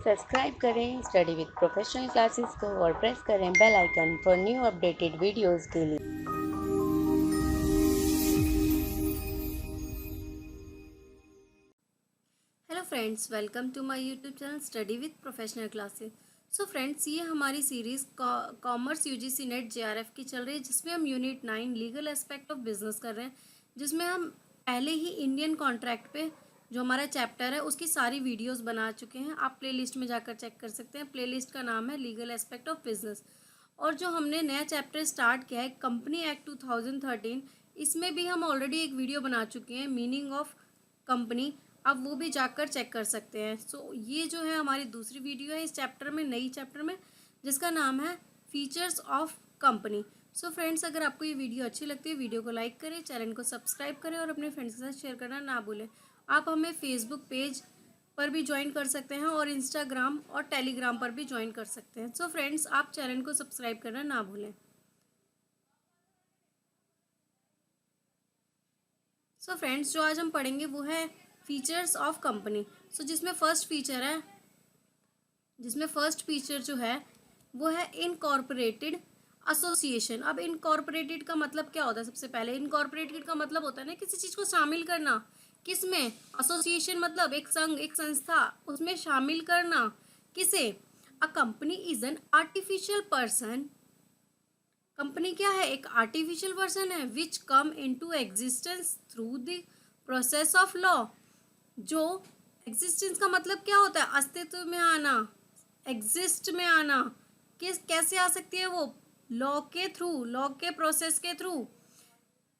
Subscribe करें study with professional classes को और प्रेस करें bell icon for new updated videos के लिए। Hello friends, welcome to my YouTube channel study with professional classes. So friends, ये हमारी series commerce UGC NET JRF की चल रही है, जिसमें हम unit 9 legal aspect of business कर रहे हैं, जिसमें हम पहले ही इंडियन कॉन्ट्रैक्ट पे जो हमारा चैप्टर है उसकी सारी वीडियोस बना चुके हैं। आप प्लेलिस्ट में जाकर चेक कर सकते हैं। प्लेलिस्ट का नाम है लीगल एस्पेक्ट ऑफ बिजनेस। और जो हमने नया चैप्टर स्टार्ट किया है कंपनी एक्ट 2013, इसमें भी हम ऑलरेडी एक वीडियो बना चुके हैं, मीनिंग ऑफ कंपनी। आप वो भी जाकर चेक कर सकते हैं। सो ये जो है हमारी दूसरी वीडियो है इस चैप्टर में, नई चैप्टर में, जिसका नाम है features of company. So friends, अगर आपको ये वीडियो अच्छी लगती है, वीडियो को लाइक करें, चैनल को सब्सक्राइब करें और अपने फ्रेंड्स के साथ शेयर करना ना भूलें। आप हमें फेसबुक पेज पर भी ज्वाइन कर सकते हैं और इंस्टाग्राम और टेलीग्राम पर भी ज्वाइन कर सकते हैं। सो फ्रेंड्स, आप चैनल को सब्सक्राइब करना ना भूलें। सो फ्रेंड्स, जो आज हम पढ़ेंगे वो है फीचर्स ऑफ कंपनी। सो जिसमें फर्स्ट फीचर जो है वो है इनकॉर्पोरेटेड एसोसिएशन। अब इनकॉर्पोरेटेड का मतलब क्या होता है? सबसे पहले इनकॉर्पोरेटेड का मतलब होता है ना किसी चीज़ को शामिल करना। किसमें? एसोसिएशन मतलब एक संघ, एक संस्था, उसमें शामिल करना। किसे? A company is an artificial person. Company क्या है? एक आर्टिफिशियल पर्सन है which come into existence through the process of law. जो एग्जिस्टेंस का मतलब क्या होता है? अस्तित्व में आना, एग्जिस्ट में आना। कैसे आ सकती है वो? लॉ के थ्रू, लॉ के प्रोसेस के through.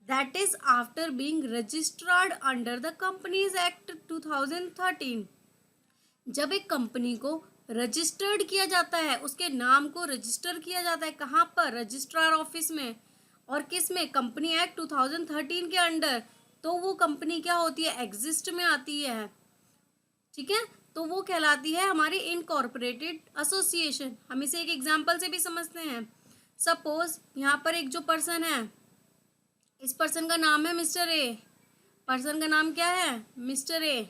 That is after being registered under the companies act 2013। जब एक कंपनी को रजिस्टर्ड किया जाता है, उसके नाम को रजिस्टर किया जाता है, कहाँ पर? रजिस्ट्रार ऑफिस में। और किस में? कंपनी एक्ट 2013 के अंडर। तो वो कंपनी क्या होती है? एग्जिस्ट में आती है। ठीक है, तो वो कहलाती है हमारी इनकॉर्पोरेटेड एसोसिएशन। हम इसे एक एग्जांपल से भी समझते हैं। सपोज यहाँ पर एक जो पर्सन है, इस पर्सन का नाम है मिस्टर ए। पर्सन का नाम क्या है? Mister A.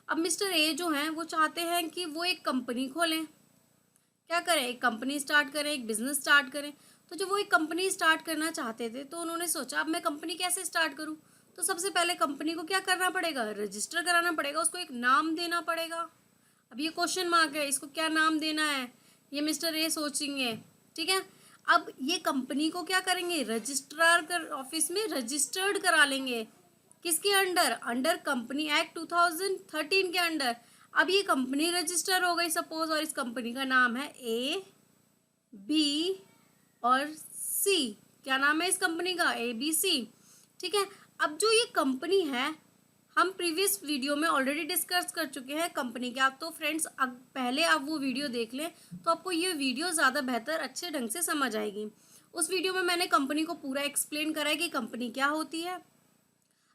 अब मिस्टर ए जो हैं वो चाहते हैं कि वो एक कंपनी खोलें। क्या करें? एक कंपनी स्टार्ट करें, एक बिजनेस स्टार्ट करें। तो जब वो एक कंपनी स्टार्ट करना चाहते थे तो उन्होंने सोचा अब मैं कंपनी कैसे स्टार्ट करूं। तो सबसे पहले कंपनी को क्या करना पड़ेगा? रजिस्टर कराना पड़ेगा, उसको एक नाम देना पड़ेगा। अब ये क्वेश्चन मार्क है, इसको क्या नाम देना है ये मिस्टर ए सोचेंगे। ठीक है, अब ये कंपनी को क्या करेंगे? रजिस्ट्रार कर ऑफिस में रजिस्टर्ड करा लेंगे। किसके अंडर? अंडर कंपनी एक्ट 2013 के अंडर। अब ये कंपनी रजिस्टर हो गई सपोज, और इस कंपनी का नाम है ए, बी और सी। क्या नाम है इस कंपनी का? ए, बी, सी। ठीक है, अब जो ये कंपनी है हम प्रीवियस वीडियो में ऑलरेडी डिस्कस कर चुके हैं कंपनी के। आप तो फ्रेंड्स पहले आप वो वीडियो देख लें तो आपको ये वीडियो ज़्यादा बेहतर अच्छे ढंग से समझ आएगी। उस वीडियो में मैंने कंपनी को पूरा एक्सप्लेन करा है कि कंपनी क्या होती है।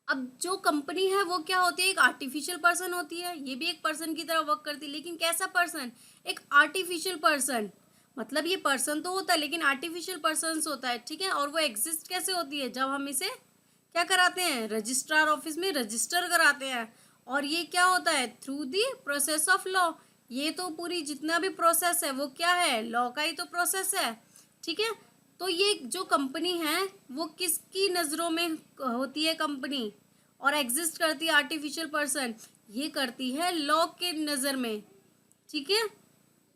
अब जो कंपनी है वो क्या होती है? एक आर्टिफिशियल पर्सन होती है। ये भी एक पर्सन की तरह वर्क करती है, लेकिन कैसा पर्सन? एक आर्टिफिशियल पर्सन। मतलब ये पर्सन तो होता है लेकिन आर्टिफिशियल पर्सन होता है। ठीक है, और वो एग्जिस्ट कैसे होती है? जब हम इसे क्या कराते हैं? रजिस्ट्रार ऑफिस में रजिस्टर कराते हैं। और ये क्या होता है? Through the process of law. ये तो पूरी जितना भी प्रोसेस है वो क्या है? लॉ का ही तो प्रोसेस है। ठीक है, तो ये जो कंपनी है वो किसकी नज़रों में होती है कंपनी, और एग्जिस्ट करती है आर्टिफिशियल पर्सन? ये करती है लॉ के नज़र में। ठीक है,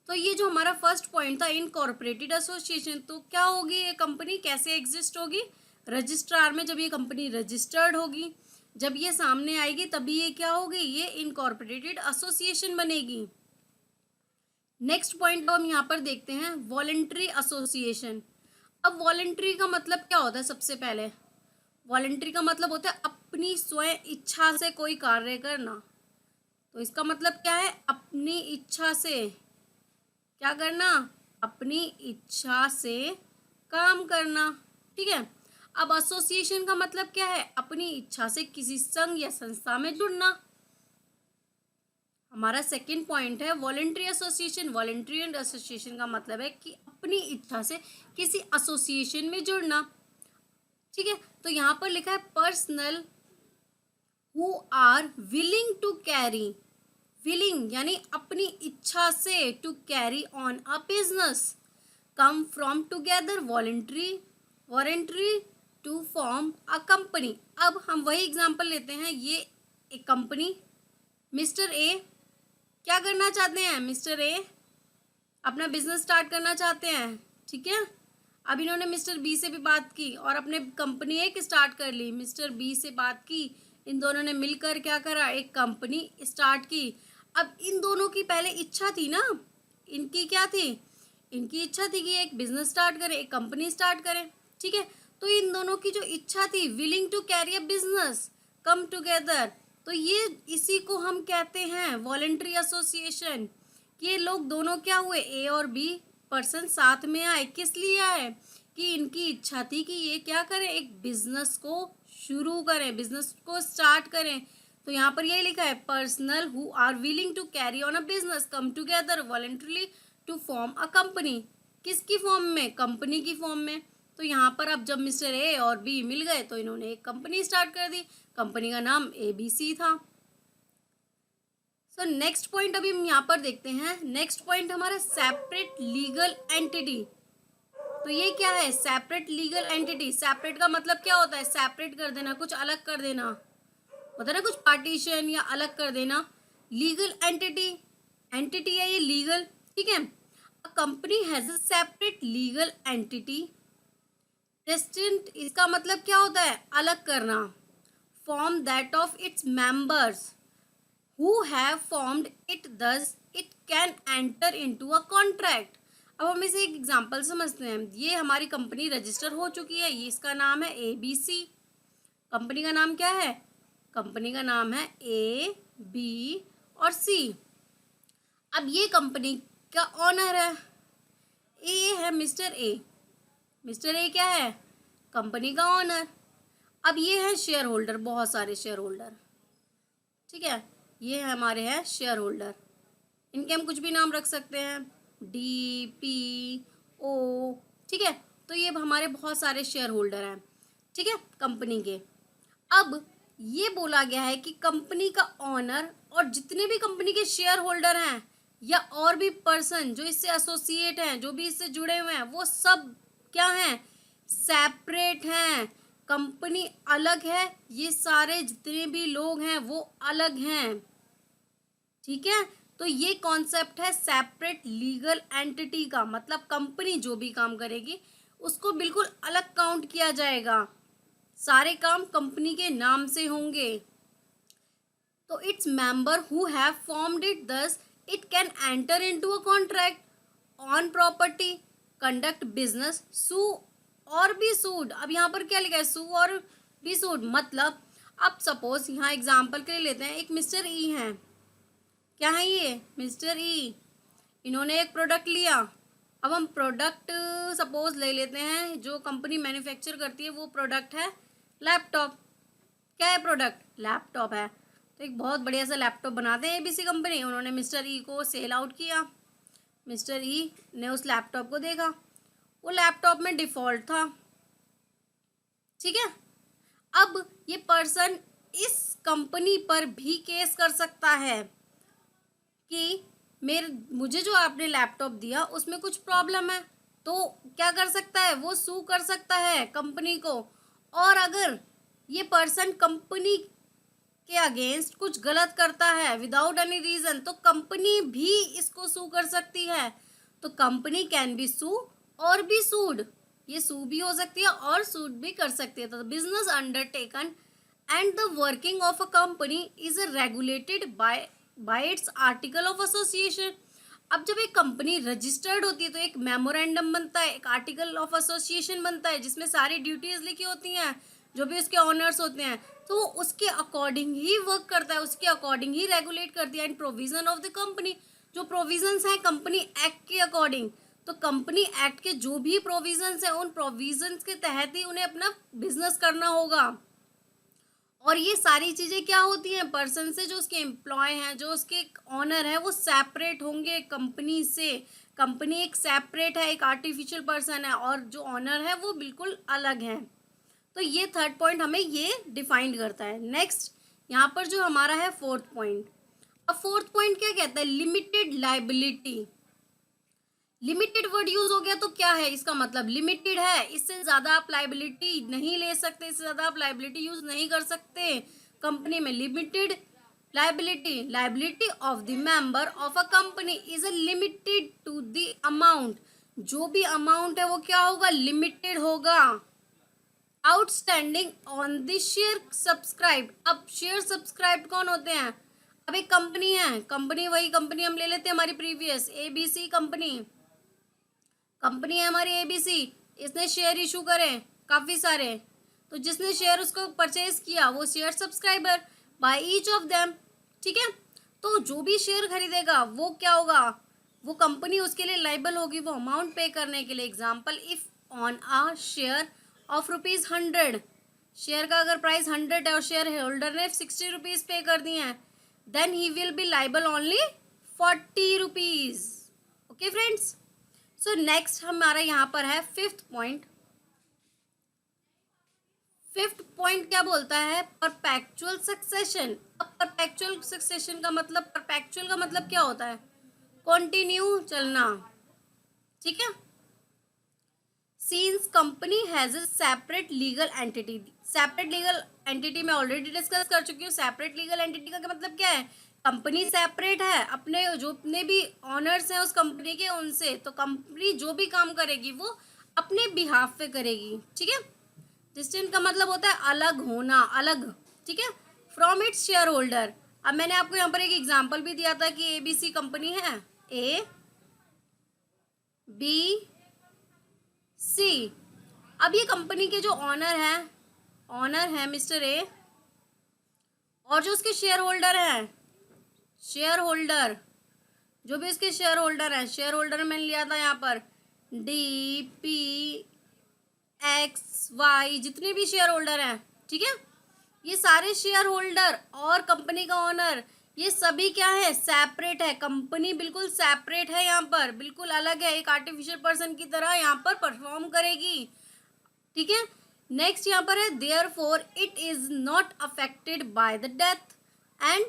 तो ये जो हमारा फर्स्ट पॉइंट था इनकॉर्पोरेटेड एसोसिएशन, तो क्या होगी ये कंपनी? कैसे एग्जिस्ट होगी? रजिस्ट्रार में जब ये कंपनी रजिस्टर्ड होगी, जब ये सामने आएगी तभी ये क्या होगी? ये इनकॉर्पोरेटेड एसोसिएशन बनेगी। नेक्स्ट पॉइंट हम यहाँ पर देखते हैं वॉलेंट्री एसोसिएशन। अब वॉलेंट्री का मतलब क्या होता है? सबसे पहले वॉलेंट्री का मतलब होता है अपनी स्वयं इच्छा से कोई कार्य करना। तो इसका मतलब क्या है? अपनी इच्छा से क्या करना? अपनी इच्छा से काम करना। ठीक है, अब एसोसिएशन का मतलब क्या है? अपनी इच्छा से किसी संघ या संस्था में जुड़ना। हमारा सेकंड पॉइंट है voluntary association. Voluntary and association का मतलब है कि अपनी इच्छा से किसी एसोसिएशन में जुड़ना। ठीक है, तो यहाँ पर लिखा है personal who are willing to carry willing यानी अपनी इच्छा से, to carry on a business, come from together, voluntary to form a company. अब हम वही एग्जांपल लेते हैं, ये एक कंपनी, मिस्टर ए क्या करना चाहते हैं, मिस्टर ए अपना बिजनेस स्टार्ट करना चाहते हैं, ठीक है। अब इन्होंने मिस्टर बी से भी बात की और अपने कंपनी एक स्टार्ट कर ली, मिस्टर बी से बात की, इन दोनों ने मिलकर क्या करा, एक कंपनी स्टार्ट की। अब इन दोनों की पहले इच्छा थी ना, इनकी क्या थी, इनकी इच्छा थी कि एक बिजनेस स्टार्ट करें, एक कंपनी स्टार्ट करें, ठीक है। तो इन दोनों की जो इच्छा थी, willing to carry a business, come together, तो ये इसी को हम कहते हैं वॉलंटरी एसोसिएशन, कि ये लोग दोनों क्या हुए, ए और बी पर्सन साथ में आए, किस लिए आए, कि इनकी इच्छा थी कि ये क्या करें, एक बिजनेस को शुरू करें, बिजनेस को स्टार्ट करें। तो यहाँ पर यही लिखा है, personal who are willing to carry on a business come together voluntarily to form a company, किसकी फॉर्म में, कंपनी की फॉर्म में। तो यहाँ पर अब जब मिस्टर ए और बी मिल गए तो इन्होंने एक कंपनी स्टार्ट कर दी, कंपनी का नाम ABC था। सो नेक्स्ट पॉइंट अभी हम यहाँ पर देखते हैं, नेक्स्ट पॉइंट हमारा सेपरेट लीगल एंटिटी। तो ये क्या है, सेपरेट लीगल एंटिटी। सेपरेट का मतलब क्या होता है, सेपरेट कर देना, कुछ अलग कर देना होता है ना, कुछ पार्टीशन या अलग कर देना। लीगल एंटिटी, एंटिटी है ये लीगल, ठीक है। A company has a separate legal entity distinct, इसका मतलब क्या होता है, अलग करना, form that of its members who have formed it, thus it can enter into a contract। अब हम इसे एक एग्जांपल समझते हैं, ये हमारी कंपनी रजिस्टर हो चुकी है, ये इसका नाम है ABC, कंपनी का नाम क्या है, कंपनी का नाम है A, B और C। अब ये कंपनी का ऑनर है, ए है मिस्टर ए, मिस्टर ए क्या है, कंपनी का ऑनर। अब ये है शेयर होल्डर, बहुत सारे शेयर होल्डर, ठीक है, ये हमारे हैं शेयर होल्डर, इनके हम कुछ भी नाम रख सकते हैं, DPO, ठीक है। तो ये हमारे बहुत सारे शेयर होल्डर हैं, ठीक है, कंपनी के। अब ये बोला गया है कि कंपनी का ऑनर और जितने भी कंपनी के शेयर होल्डर हैं या और भी पर्सन जो इससे एसोसिएट हैं, जो भी इससे जुड़े हुए हैं, वो सब क्या हैं, सेपरेट हैं, कंपनी अलग है, ये सारे जितने भी लोग हैं वो अलग हैं, ठीक है। तो ये कॉन्सेप्ट है सेपरेट लीगल एंटिटी का, मतलब कंपनी जो भी काम करेगी उसको बिल्कुल अलग काउंट किया जाएगा, सारे काम कंपनी के नाम से होंगे। तो its member who have formed it, thus it can enter into a contract on property, conduct business, sue और बी सूड। अब यहाँ पर क्या लिखा है, सू और बी सूड, मतलब अब सपोज यहाँ एग्जाम्पल के लिए लेते हैं, एक मिस्टर ई है, क्या है ये, मिस्टर ई, इन्होंने एक प्रोडक्ट लिया। अब हम प्रोडक्ट सपोज ले लेते हैं, जो कंपनी मैन्युफैक्चर करती है वो प्रोडक्ट है लैपटॉप। क्या है प्रोडक्ट, लैपटॉप है। तो एक बहुत बढ़िया सा लैपटॉप बनाते हैं ABC कंपनी, उन्होंने मिस्टर ई को सेल आउट किया, मिस्टर ई ने उस लैपटॉप को देखा, वो लैपटॉप में डिफ़ॉल्ट था, ठीक है। अब ये पर्सन इस कंपनी पर भी केस कर सकता है कि मुझे जो आपने लैपटॉप दिया उसमें कुछ प्रॉब्लम है, तो क्या कर सकता है, वो सू कर सकता है कंपनी को। और अगर ये पर्सन कंपनी के अगेंस्ट कुछ गलत करता है विदाउट एनी रीज़न, तो कंपनी भी इसको सू कर सकती है। तो कंपनी कैन बी सू और बी सूड, ये सू भी हो सकती है और सूड भी कर सकती है। तो business undertaken and the working of a company is regulated by it's article of association. अब जब एक कंपनी रजिस्टर्ड होती है तो एक मेमोरेंडम बनता है, एक आर्टिकल ऑफ एसोसिएशन बनता है, जिसमें सारी ड्यूटीज लिखी होती हैं, जो भी उसके ऑनर्स होते हैं, तो वो उसके अकॉर्डिंग ही वर्क करता है, उसके अकॉर्डिंग ही रेगुलेट करती है। And provision of the company, जो प्रोविजंस हैं कंपनी एक्ट के अकॉर्डिंग, तो कंपनी एक्ट के जो भी प्रोविजंस हैं उन प्रोविजंस के तहत ही उन्हें अपना बिजनेस करना होगा। और ये सारी चीज़ें क्या होती हैं, पर्सन से, जो उसके एम्प्लॉय हैं, जो उसके ऑनर है, वो सेपरेट होंगे कंपनी से। कंपनी एक सेपरेट है, एक आर्टिफिशियल पर्सन है, और जो ऑनर है वो बिल्कुल अलग है। तो ये थर्ड पॉइंट हमें ये डिफाइन करता है। नेक्स्ट यहाँ पर जो हमारा है फोर्थ पॉइंट, अब फोर्थ पॉइंट क्या कहता है, limited liability. Limited word use हो गया तो क्या है इसका मतलब, लिमिटेड है, इससे ज्यादा आप लाइबिलिटी नहीं ले सकते, इससे ज्यादा आप लाइबिलिटी यूज नहीं कर सकते कंपनी में। Limited liability, liability of the member of a company is a limited to the amount, जो भी अमाउंट है वो क्या होगा, लिमिटेड होगा। Outstanding on the share subscribe, अब शेयर सब्सक्राइब कौन होते हैं, अब एक कंपनी है, कंपनी वही कंपनी हम ले लेते हैं हमारी प्रीवियस एबीसी कंपनी, कंपनी है हमारी एबीसी, इसने शेयर इशू करे काफी सारे, तो जिसने शेयर उसको परचेज किया वो share subscriber by each of them, ठीक है। तो जो भी शेयर खरीदेगा वो क्या होगा, वो कंपनी उसके लिए लाइबल होगी वो अमाउंट पे करने के लिए। Example, if on a share of ₹100, share का अगर प्राइस 100 है और शेयर होल्डर ने 60 रुपीज पे कर दिए हैं, then he will be liable only 40 rupees. Okay friends, so next हमारा यहाँ पर है फिफ्थ पॉइंट। फिफ्थ पॉइंट क्या बोलता है, परपेचुअल सक्सेशन। अब परपेचुअल सक्सेशन का मतलब, परपेचुअल का मतलब क्या होता है, कंटिन्यू चलना, ठीक है। Scenes company has a separate legal entity, separate legal entity मैं ऑलरेडी डिस्कस कर चुकी हूँ। सेपरेट लीगल एंटिटी का मतलब क्या है, कंपनी सेपरेट है अपने जो अपने भी ऑनर्स हैं उस कंपनी के उनसे, तो कंपनी जो भी काम करेगी वो अपने बिहाफ पे करेगी, ठीक है। डिस्टिंक्ट का मतलब होता है अलग होना, अलग, ठीक है, फ्रॉम इट्स शेयर होल्डर। अब मैंने आपको यहाँ पर एक एग्जांपल भी दिया था कि एबीसी कंपनी है, ए बी सी। अब ये कंपनी के जो ऑनर है मिस्टर ए, और जो उसके शेयर होल्डर हैं, शेयर होल्डर जो भी उसके शेयर होल्डर हैं, शेयर होल्डर मैंने लिया था यहाँ पर डी पी एक्स वाई, जितने भी शेयर होल्डर हैं, ठीक है, ये सारे शेयर होल्डर और कंपनी का ओनर, ये सभी क्या है, सेपरेट है। कंपनी बिल्कुल सेपरेट है, यहाँ पर बिल्कुल अलग है, एक आर्टिफिशियल पर्सन की तरह यहाँ पर परफॉर्म करेगी, ठीक है। नेक्स्ट यहाँ पर है therefore it is not affected by the death and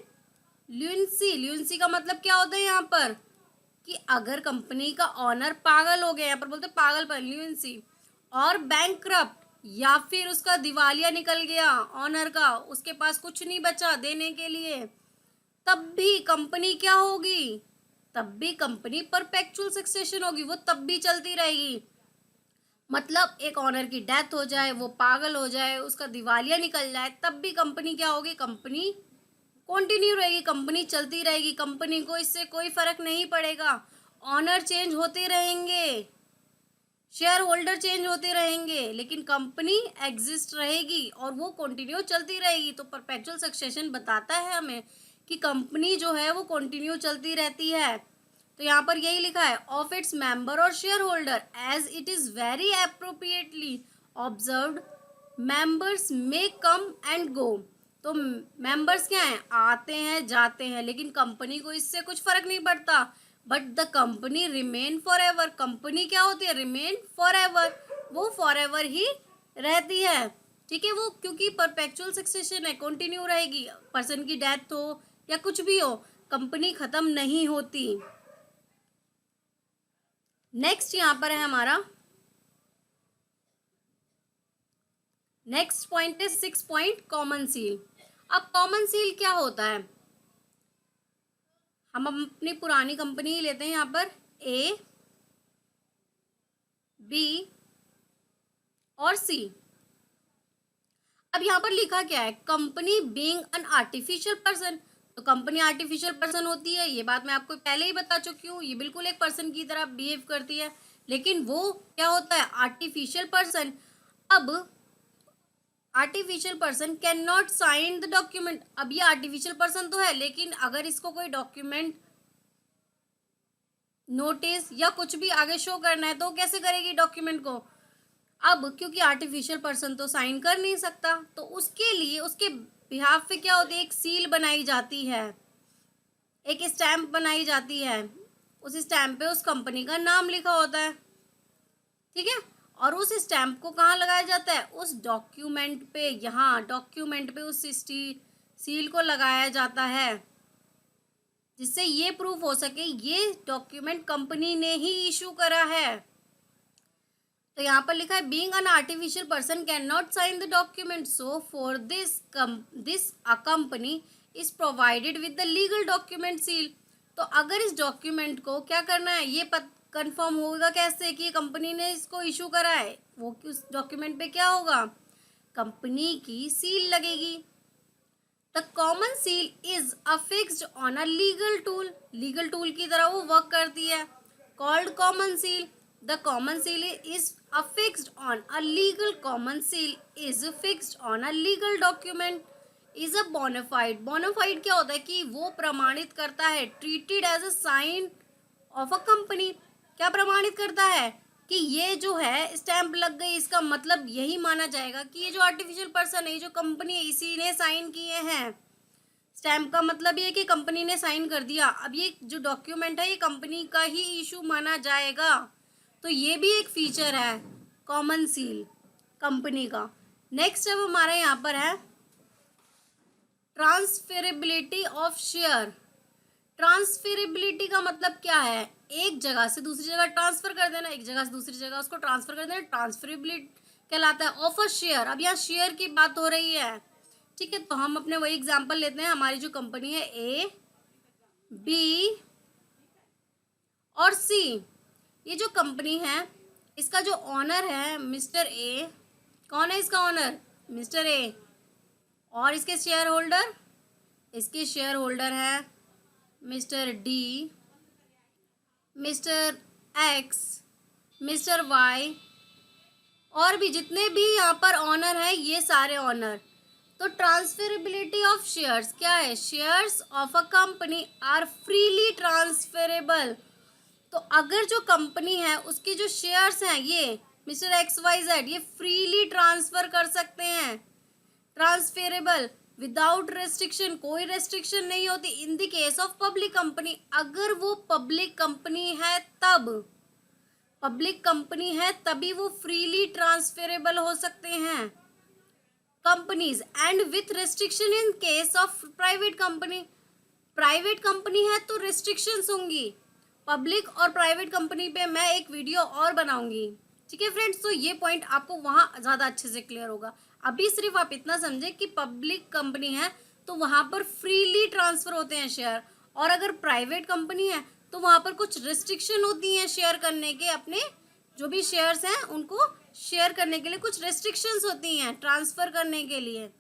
lunacy. Lunacy का मतलब क्या होता है यहाँ पर, कि अगर कंपनी का ऑनर पागल हो गया, यहाँ पर बोलते हैं पागलपन, ल्यूनेसी, और बैंकक्रप्ट, या फिर उसका दिवालिया निकल गया ऑनर का, उसके पास कुछ नहीं बचा देने के लिए, तब भी कंपनी क्या होगी, तब भी कंपनी परपेचुअल सक्सेशन होगी, वो तब भी चलती रहेगी। मतलब एक ऑनर की डेथ हो जाए, वो पागल हो जाए, उसका दिवालिया निकल जाए, तब भी कंपनी क्या होगी, कंपनी कंटिन्यू रहेगी, कंपनी चलती रहेगी, कंपनी को इससे कोई फर्क नहीं पड़ेगा। ऑनर चेंज होते रहेंगे, शेयर होल्डर चेंज होते रहेंगे, लेकिन कंपनी एग्जिस्ट रहेगी और वो कंटिन्यू चलती रहेगी। तो परपेचुअल सक्सेशन बताता है हमें कि कंपनी जो है वो कंटिन्यू चलती रहती है। तो यहाँ पर यही लिखा है, ऑफ इट्स मेंबर और share holder as it is very appropriately observed, members may come and go. तो मेंबर्स क्या हैं, आते हैं जाते हैं, लेकिन कंपनी को इससे कुछ फर्क नहीं पड़ता। But the company remain for ever, company क्या होती है, रिमेन फॉर एवर, वो फॉर एवर ही रहती है, ठीक है। वो क्योंकि परपेचुअल सक्सेशन है, कंटिन्यू रहेगी, पर्सन की डेथ हो या कुछ भी हो, कंपनी खत्म नहीं होती। नेक्स्ट यहाँ पर है हमारा नेक्स्ट पॉइंट है 6 पॉइंट, कॉमन सील। अब कॉमन सील क्या होता है, हम अपनी पुरानी कंपनी ही लेते हैं, यहाँ पर ए बी और सी। अब यहाँ पर लिखा क्या है, company being an artificial person, तो कंपनी आर्टिफिशियल पर्सन होती है, ये बात मैं आपको पहले ही बता चुकी हूँ, ये बिल्कुल एक पर्सन की तरह बिहेव करती है, लेकिन वो क्या होता है, आर्टिफिशियल पर्सन। अब artificial person can not sign the document, अब ये आर्टिफिशियल पर्सन तो है, लेकिन अगर इसको कोई डॉक्यूमेंट, नोटिस या कुछ भी आगे शो करना है तो कैसे करेगी डॉक्यूमेंट को। अब क्योंकि आर्टिफिशियल पर्सन तो साइन कर नहीं सकता, तो उसके लिए उसके बिहाफ पे क्या होती है, एक सील बनाई जाती है, एक स्टैम्प बनाई जाती है, उस स्टैम्प पे उस कंपनी का नाम लिखा होता है, ठीक है। और उस स्टैम्प को कहाँ लगाया जाता है, उस डॉक्यूमेंट पे, यहाँ डॉक्यूमेंट पे उस सील को लगाया जाता है। जिससे ये प्रूफ हो सके ये डॉक्यूमेंट कंपनी ने ही इशू करा है। तो यहाँ पर लिखा है being an artificial person can not sign the document, so for this a company is provided with the legal document seal. तो अगर इस डॉक्यूमेंट को क्या करना है, ये कंफर्म होगा कैसे कि कंपनी ने इसको इशू करा है, वो उस डॉक्यूमेंट पे क्या होगा, कंपनी की सील लगेगी। The common seal is affixed on a legal tool की तरह वो वर्क करती है, called common seal. The common seal is affixed on a legal common seal is fixed on a legal document is a bona fide। bona fide क्या होता है कि वो प्रमाणित करता है, treated as a sign of a company। क्या प्रमाणित करता है कि ये जो है स्टैंप लग गई, इसका मतलब यही माना जाएगा कि ये जो आर्टिफिशियल पर्सन है, ये जो कंपनी है, इसी ने साइन किए हैं। स्टैंप का मतलब ये कि कंपनी ने साइन कर दिया, अब ये जो डॉक्यूमेंट है ये कंपनी का ही इशू माना जाएगा। तो ये भी एक फीचर है कॉमन सील कंपनी का। नेक्स्ट अब हमारा यहाँ पर है ट्रांसफेरेबिलिटी ऑफ शेयर। ट्रांसफेरेबिलिटी का मतलब क्या है, एक जगह से दूसरी जगह ट्रांसफर कर देना, एक जगह से दूसरी जगह उसको ट्रांसफर कर देना, ट्रांसफेरेबिलिटी कहलाता है। ऑफ अ शेयर, अब यहाँ शेयर की बात हो रही है, ठीक है। तो हम अपने वही एग्जांपल लेते हैं, हमारी जो कंपनी है ए बी और सी, ये जो कंपनी है इसका जो ऑनर है मिस्टर ए, कौन है इसका ऑनर, मिस्टर ए, और इसके शेयर होल्डर है mister D, mister X, mister Y, और भी जितने भी यहाँ पर ऑनर है ये सारे ऑनर। तो ट्रांसफेरेबिलिटी ऑफ शेयर्स क्या है, shares of a company are freely transferable. तो अगर जो कंपनी है उसके जो शेयर्स हैं ये मिस्टर एक्स वाई जेड, ये फ्रीली ट्रांसफर कर सकते हैं, ट्रांसफेरेबल विदाउट रेस्ट्रिक्शन, कोई रेस्ट्रिक्शन नहीं होती। In the case of public company, अगर वो पब्लिक कंपनी है तब, पब्लिक कंपनी है तभी वो फ्रीली ट्रांसफेरेबल हो सकते हैं companies, and with restriction in case of private company. Private company है तो रेस्ट्रिक्शंस होंगी। पब्लिक और प्राइवेट कंपनी पे मैं एक वीडियो और बनाऊंगी, ठीक है फ्रेंड्स। तो ये पॉइंट आपको वहाँ ज़्यादा अच्छे से क्लियर होगा। अभी सिर्फ आप इतना समझे कि पब्लिक कंपनी है तो वहाँ पर फ्रीली ट्रांसफर होते हैं शेयर, और अगर प्राइवेट कंपनी है तो वहाँ पर कुछ रिस्ट्रिक्शन होती हैं शेयर करने के, अपने जो भी शेयर्स हैं उनको शेयर करने के लिए कुछ रेस्ट्रिक्शंस होती हैं ट्रांसफर करने के लिए।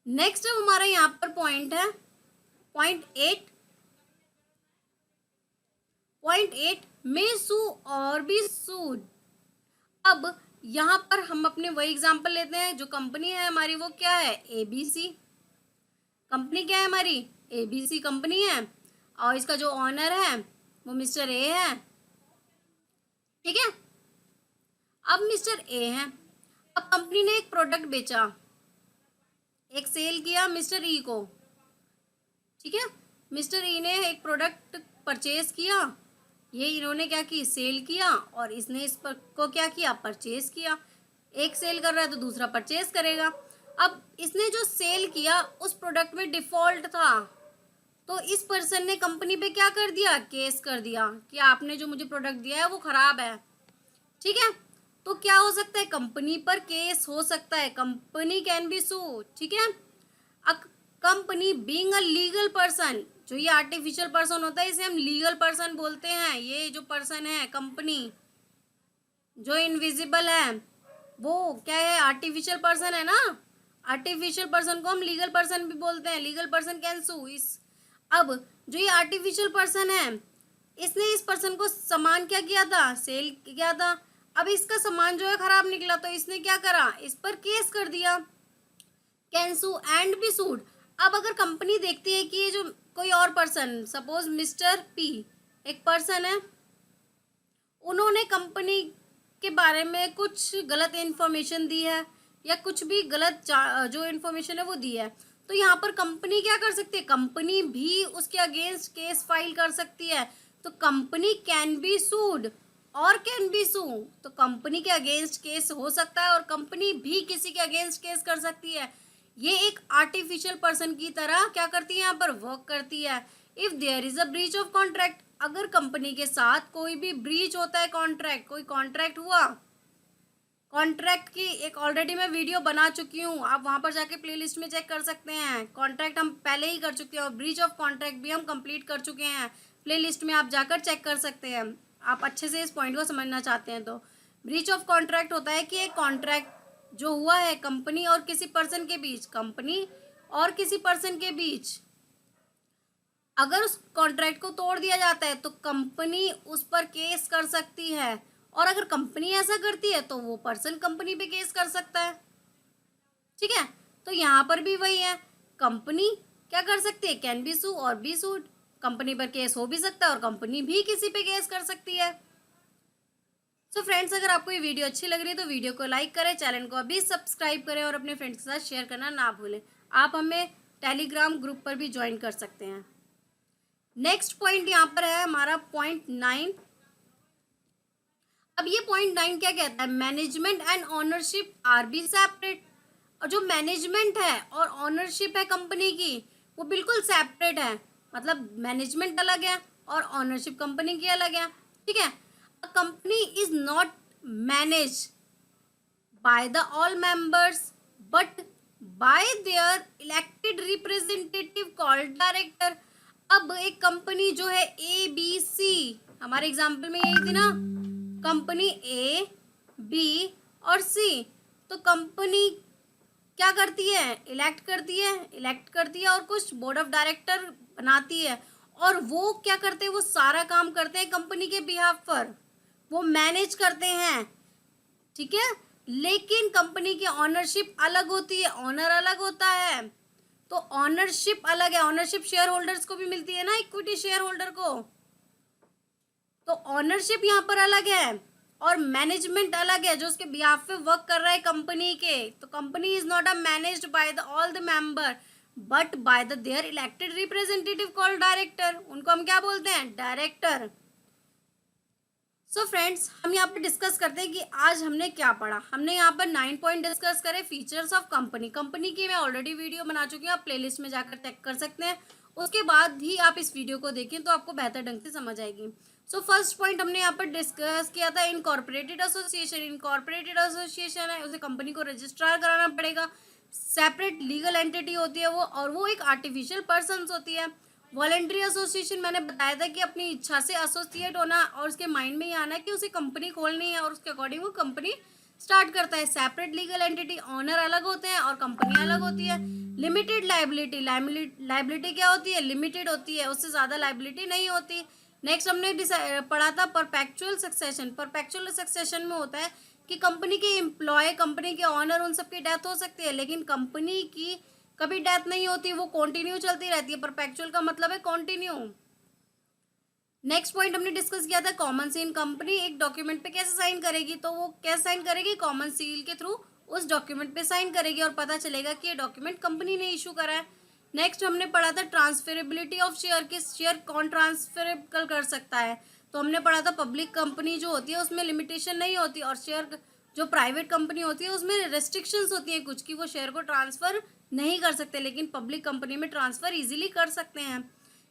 नेक्स्ट अब हमारा यहाँ पर पॉइंट है पॉइंट 8 में सू और बी सूड। अब यहाँ पर हम अपने वही एग्जांपल लेते हैं, जो कंपनी है हमारी वो क्या है, एबीसी कंपनी। क्या है हमारी, एबीसी कंपनी है, और इसका जो ऑनर है वो मिस्टर ए है, ठीक है। अब मिस्टर ए है, अब कंपनी ने एक प्रोडक्ट बेचा, एक सेल किया मिस्टर ई को, ठीक है। मिस्टर ई ने एक प्रोडक्ट परचेज किया, ये इन्होंने क्या की, सेल किया, और इसने इस पर को क्या किया, परचेज किया। एक सेल कर रहा है तो दूसरा परचेज करेगा। अब इसने जो सेल किया उस प्रोडक्ट में डिफॉल्ट था, तो इस पर्सन ने कंपनी पे क्या कर दिया, केस कर दिया कि आपने जो मुझे प्रोडक्ट दिया है वो खराब है, ठीक है। तो क्या हो सकता है, कंपनी पर केस हो सकता है, कंपनी कैन बी सू, ठीक है। Company being a legal person, जो ये आर्टिफिशियल पर्सन होता है इसे हम लीगल पर्सन बोलते हैं। ये जो पर्सन है कंपनी, जो इनविजिबल है वो क्या है, आर्टिफिशियल पर्सन है ना। आर्टिफिशियल पर्सन को हम लीगल पर्सन भी बोलते हैं, लीगल पर्सन कैन सू इस। अब जो ये आर्टिफिशियल पर्सन है इसने इस पर्सन को सामान क्या किया था, सेल किया था। अब इसका सामान जो है खराब निकला, तो इसने क्या करा, इस पर केस कर दिया, कैन सू एंड बी सूड। अब अगर कंपनी देखती है कि ये जो कोई और पर्सन, सपोज मिस्टर पी एक पर्सन है, उन्होंने कंपनी के बारे में कुछ गलत इन्फॉर्मेशन दी है, या कुछ भी गलत जो इन्फॉर्मेशन है वो दी है, तो यहाँ पर कंपनी क्या कर सकती है, कंपनी भी उसके अगेंस्ट केस फाइल कर सकती है। तो कंपनी कैन बी सूड और कैन बी सू, तो कंपनी के अगेंस्ट केस हो सकता है और कंपनी भी किसी के अगेंस्ट केस कर सकती है। ये एक आर्टिफिशियल पर्सन की तरह क्या करती है, यहाँ पर वर्क करती है। If there is a breach of contract, अगर कंपनी के साथ कोई भी ब्रीच होता है, कॉन्ट्रैक्ट, कोई कॉन्ट्रैक्ट हुआ, कॉन्ट्रैक्ट की एक ऑलरेडी मैं वीडियो बना चुकी हूँ, आप वहाँ पर जाके प्लेलिस्ट में चेक कर सकते हैं। कॉन्ट्रैक्ट हम पहले ही कर चुके हैं और ब्रीच ऑफ कॉन्ट्रैक्ट भी हम कंप्लीट कर चुके हैं, प्लेलिस्ट में आप जाकर चेक कर सकते हैं। आप अच्छे से इस पॉइंट को समझना चाहते हैं तो ब्रीच ऑफ कॉन्ट्रैक्ट होता है कि एक कॉन्ट्रैक्ट जो हुआ है कंपनी और किसी पर्सन के बीच, कंपनी और किसी पर्सन के बीच, अगर उस कॉन्ट्रैक्ट को तोड़ दिया जाता है तो कंपनी उस पर केस कर सकती है, और अगर कंपनी ऐसा करती है तो वो पर्सन कंपनी पे केस कर सकता है। ठीक है, तो यहाँ पर भी वही है, कंपनी क्या कर सकती है, कैन बी सू और बी सूड, कंपनी पर केस हो भी सकता है और कंपनी भी किसी पे केस कर सकती है। सो फ्रेंड्स, अगर आपको ये वीडियो अच्छी लग रही है तो वीडियो को लाइक करें, चैनल को अभी सब्सक्राइब करें और अपने फ्रेंड्स के साथ शेयर करना ना भूलें। आप हमें टेलीग्राम ग्रुप पर भी ज्वाइन कर सकते हैं। नेक्स्ट पॉइंट यहाँ पर है हमारा पॉइंट 9। अब ये पॉइंट 9 क्या कहता है, management and ownership R B separate. और जो मैनेजमेंट है और ओनरशिप है कंपनी की, वो बिल्कुल सेपरेट है, मतलब मैनेजमेंट अलग है और ओनरशिप कंपनी की अलग है। ठीक है, अ company is not manage by the all members but by there elected representative called director. अब एक कंपनी जो है ए बी सी, हमारे एग्जाम्पल में यही थी ना, कंपनी ए बी और सी, तो कंपनी क्या करती है, इलेक्ट करती है और कुछ बोर्ड ऑफ डायरेक्टर बनाती है, और वो क्या करते हैं, वो सारा काम करते हैं कंपनी के बिहाफ पर, वो मैनेज करते हैं। ठीक है, लेकिन कंपनी की ऑनरशिप अलग होती है, ऑनर अलग होता है, तो ऑनरशिप अलग है। ऑनरशिप शेयर होल्डर्स को भी मिलती है ना, इक्विटी शेयर होल्डर को, तो ऑनरशिप यहाँ पर अलग है और मैनेजमेंट अलग है जो उसके बिहाफ पे वर्क कर रहा है कंपनी के। तो company is not a managed by the all the member but by the their elected representative called director. उनको हम क्या बोलते हैं, डायरेक्टर। सो फ्रेंड्स, हम यहाँ पर डिस्कस करते हैं कि आज हमने क्या पढ़ा। हमने यहाँ पर 9 पॉइंट डिस्कस करे, फीचर्स ऑफ कंपनी। कंपनी की मैं ऑलरेडी वीडियो बना चुकी हूँ, आप प्लेलिस्ट में जाकर चेक कर सकते हैं, उसके बाद ही आप इस वीडियो को देखें तो आपको बेहतर ढंग से समझ आएगी। सो फर्स्ट पॉइंट हमने यहाँ पर डिस्कस किया था इनकॉर्पोरेटेड एसोसिएशन। इनकॉर्पोरेटेड एसोसिएशन है, उसे कंपनी को रजिस्ट्रार कराना पड़ेगा, सेपरेट लीगल एंटिटी होती है वो, और वो एक आर्टिफिशियल पर्सन होती है। वॉलेंट्री एसोसिएशन मैंने बताया था कि अपनी इच्छा से एसोसिएट होना और उसके माइंड में ये आना है कि उसे कंपनी खोलनी है और उसके अकॉर्डिंग वो कंपनी स्टार्ट करता है। सेपरेट लीगल एंटिटी, ऑनर अलग होते हैं और कंपनी अलग होती है। लिमिटेड लाइबिलिटी, लाइबिलिटी क्या होती है, लिमिटेड होती है, उससे ज़्यादा लाइबिलिटी नहीं होती। नेक्स्ट हमने पढ़ा था परपेचुअल सक्सेशन। परपेचुअल सक्सेशन में होता है कि कंपनी के एम्प्लॉय, कंपनी के ऑनर, उन सबकी डेथ हो सकती है, लेकिन कंपनी की कभी डेथ नहीं होती, वो कंटिन्यू चलती रहती है। परपेचुअल का मतलब है कंटिन्यू। नेक्स्ट पॉइंट हमने डिस्कस किया था कॉमन सील। कंपनी एक डॉक्यूमेंट पे कैसे साइन करेगी, तो वो कैसे साइन करेगी, कॉमन सील के थ्रू उस डॉक्यूमेंट पे साइन करेगी और पता चलेगा कि ये डॉक्यूमेंट कंपनी ने इशू करा है। नेक्स्ट हमने पढ़ा था ट्रांसफरेबिलिटी ऑफ शेयर, कि शेयर कौन ट्रांसफरेबल कर सकता है। तो हमने पढ़ा था पब्लिक कंपनी जो होती है उसमें लिमिटेशन नहीं होती, और शेयर जो प्राइवेट कंपनी होती है उसमें रेस्ट्रिक्शंस होती हैं कुछ, कि वो शेयर को ट्रांसफ़र नहीं कर सकते, लेकिन पब्लिक कंपनी में ट्रांसफ़र इजीली कर सकते हैं।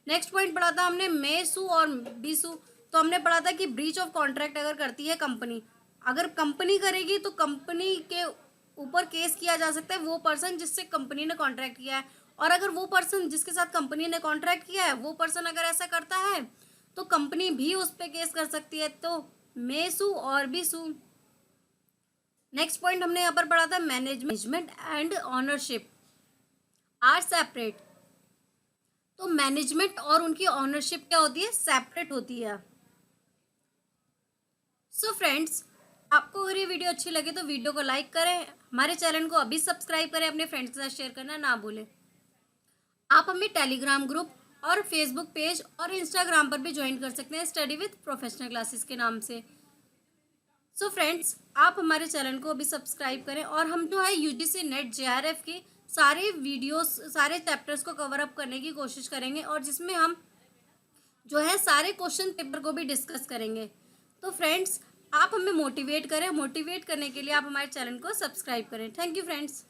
नेक्स्ट पॉइंट पढ़ा था हमने मे सू और बी सू। तो हमने पढ़ा था कि ब्रीच ऑफ कॉन्ट्रैक्ट अगर करती है कंपनी, अगर कंपनी करेगी तो कंपनी के ऊपर केस किया जा सकता है वो पर्सन जिससे कंपनी ने कॉन्ट्रैक्ट किया है, और अगर वो पर्सन जिसके साथ कंपनी ने कॉन्ट्रैक्ट किया है वो पर्सन अगर ऐसा करता है तो कंपनी भी उस पर केस कर सकती है। तो मे सू और बी सू। नेक्स्ट पॉइंट हमने यहाँ पर पढ़ा था management and ownership are separate. तो मैनेजमेंट और उनकी ऑनरशिप क्या होती है, सेपरेट होती है। सो फ्रेंड्स, आपको अगर ये वीडियो अच्छी लगे तो वीडियो को लाइक करें, हमारे चैनल को अभी सब्सक्राइब करें, अपने फ्रेंड्स के साथ शेयर करना ना भूलें। आप हमें टेलीग्राम ग्रुप और फेसबुक पेज और इंस्टाग्राम पर भी ज्वाइन कर सकते हैं, स्टडी विद प्रोफेशनल क्लासेस के नाम से। सो फ्रेंड्स, आप हमारे चैनल को अभी सब्सक्राइब करें, और हम जो है यूजीसी नेट जेआरएफ की सारे वीडियोस, सारे चैप्टर्स को कवर अप करने की कोशिश करेंगे, और जिसमें हम जो है सारे क्वेश्चन पेपर को भी डिस्कस करेंगे। तो फ्रेंड्स, आप हमें मोटिवेट करें, मोटिवेट करने के लिए आप हमारे चैनल को सब्सक्राइब करें। Thank you friends.